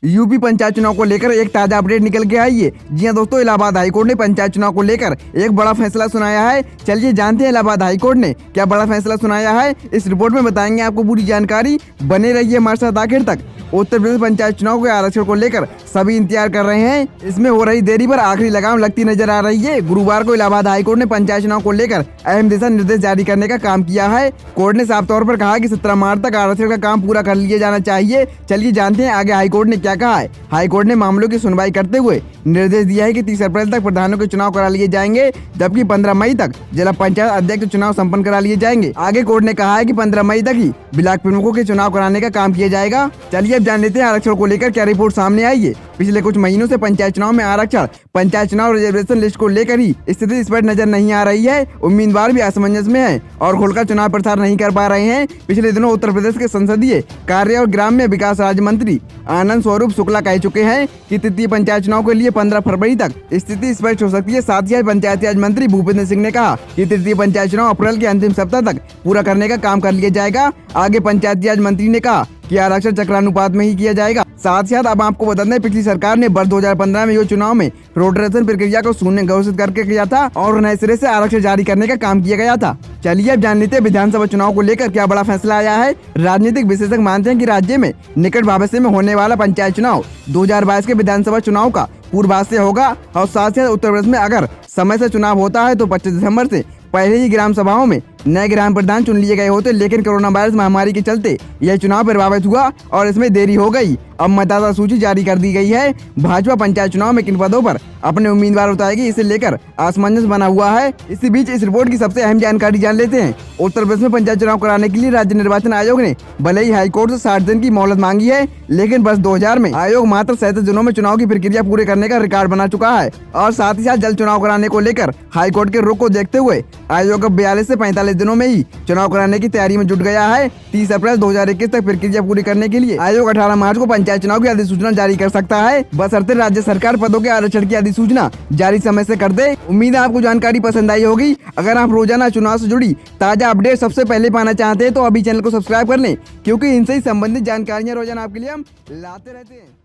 UP panchayat चुनाव को लेकर एक ताजा अपडेट निकल के आई है। जी हां दोस्तों, इलाहाबाद हाईकोर्ट ने पंचायत चुनाव को लेकर एक बड़ा फैसला सुनाया है। चलिए जानते हैं इलाहाबाद हाईकोर्ट ने क्या बड़ा फैसला सुनाया है। इस रिपोर्ट में बताएंगे आपको पूरी जानकारी। बने रहिए हमारे साथ आखिर तक। उत्तर प्रदेश पंचायत चुनाव के आरक्षण को लेकर सभी इंतजार कर रहे हैं। इसमें हो रही देरी पर आखिरी लगाम लगती नजर आ रही है। गुरुवार को इलाहाबाद हाईकोर्ट ने पंचायत चुनाव को लेकर अहम दिशा निर्देश जारी करने का काम किया है। कोर्ट ने साफ तौर पर कहा कि 17 मार्च तक आरक्षण का काम पूरा कर लिया जाना चाहिए। चलिए जानते हैं आगे हाईकोर्ट ने क्या कहा है। हाईकोर्ट ने मामलों की सुनवाई करते हुए निर्देश दिया है कि 30 अप्रैल तक प्रधानों के चुनाव करा लिए जाएंगे, जबकि 15 मई तक जिला पंचायत अध्यक्ष चुनाव संपन्न करा लिए जाएंगे। आगे कोर्ट ने कहा है कि 15 मई तक ही ब्लॉक प्रमुखों के चुनाव कराने का काम किया जाएगा। चलिए अब जान लेते हैं आरक्षण को लेकर क्या रिपोर्ट सामने आई है। पिछले कुछ महीनों से पंचायत चुनाव में आरक्षण, पंचायत चुनाव रिजर्वेशन लिस्ट को लेकर ही स्थिति स्पष्ट नजर नहीं आ रही है। उम्मीदवार भी असमंजस में है और खुलकर चुनाव प्रचार नहीं कर पा रहे हैं। पिछले दिनों उत्तर प्रदेश के संसदीय कार्य और ग्राम्य विकास राज्य मंत्री आनंद स्वरूप शुक्ला कह चुके हैं कि तृतीय पंचायत चुनाव के लिए 15 फरवरी तक स्थिति स्पष्ट हो सकती है। साथ ही पंचायती राज मंत्री भूपेंद्र सिंह ने कहा कि तृतीय पंचायत चुनाव अप्रैल के अंतिम सप्ताह तक पूरा करने का काम कर लिया जाएगा। आगे पंचायती राज मंत्री ने कहा कि आरक्षण चक्रानुपात में ही किया जाएगा। साथ ही अब आपको बता दें, पिछली सरकार ने वर्ष 2015 में ये चुनाव में रोटेशन प्रक्रिया को शून्य घोषित करके किया था और नए सिरे से आरक्षण जारी करने का काम किया गया था। चलिए अब जान लेते हैं विधानसभा चुनाव को लेकर क्या बड़ा फैसला आया है। राजनीतिक विशेषज्ञ मानते हैं कि राज्य में निकट भविष्य में होने वाला पंचायत चुनाव 2022 के विधानसभा चुनाव का पूर्वाभास से होगा और साथ ही उत्तर प्रदेश में अगर समय से चुनाव होता है तो 25 दिसंबर से पहले ही ग्राम सभाओं में नए ग्राम प्रधान चुन लिए गए होते, लेकिन कोरोना वायरस महामारी के चलते यह चुनाव प्रभावित हुआ और इसमें देरी हो गई। अब मतदाता सूची जारी कर दी गई है। भाजपा पंचायत चुनाव में किन पदों पर अपने उम्मीदवार उतारेगी, इसे लेकर असमंजस बना हुआ है। इसी बीच इस रिपोर्ट की सबसे अहम जानकारी जान लेते हैं। उत्तर प्रदेश में पंचायत चुनाव कराने के लिए राज्य निर्वाचन आयोग ने भले ही हाईकोर्ट से 60 दिन की मोहलत मांगी है, लेकिन वर्ष 2000 में आयोग मात्र 37 दिनों में चुनाव की प्रक्रिया पूरे करने का रिकॉर्ड बना चुका है। और साथ ही साथ जल्द चुनाव कराने को लेकर हाईकोर्ट के रुख को देखते हुए आयोग 42 से 45 दिनों में ही चुनाव कराने की तैयारी में जुट गया है। 30 अप्रैल 2021 तक प्रक्रिया पूरी करने के लिए आयोग 18 मार्च को पंचायत चुनाव की अधिसूचना जारी कर सकता है। बशर्ते राज्य सरकार पदों के आरक्षण की अधिसूचना जारी समय से कर दे। उम्मीद है आपको जानकारी पसंद आई होगी। अगर आप रोजाना चुनाव से जुड़ी ताजा अपडेट सबसे पहले पाना चाहते हैं तो अभी चैनल को सब्सक्राइब कर लें, क्योंकि इनसे ही संबंधित जानकारियां रोजाना आपके लिए हम लाते रहते हैं।